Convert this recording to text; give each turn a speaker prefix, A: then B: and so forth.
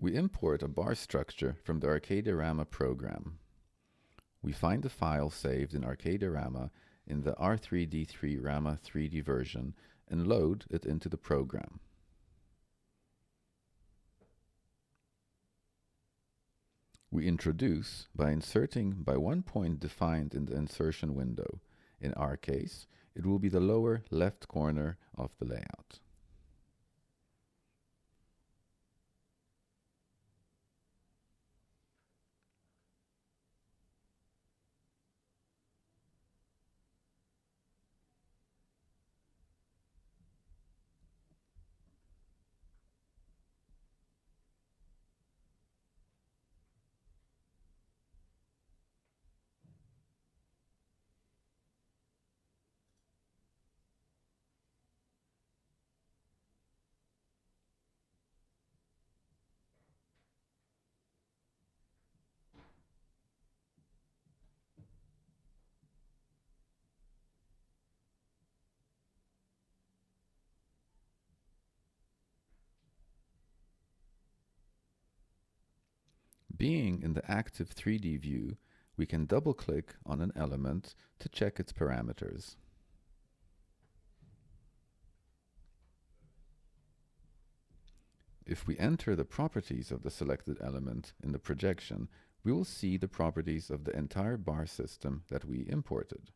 A: We import a bar structure from the ArCADia-ARCHITECTUre program. We find the file saved in ArCADia-ARCHITECTUre in the R3D3 RAMA 3D version and load it into the program. We introduce by inserting by one point defined in the insertion window. In our case, it will be the lower left corner of the layout. Being in the active 3D view, we can double-click on an element to check its parameters. If we enter the properties of the selected element in the projection, we will see the properties of the entire bar system that we imported.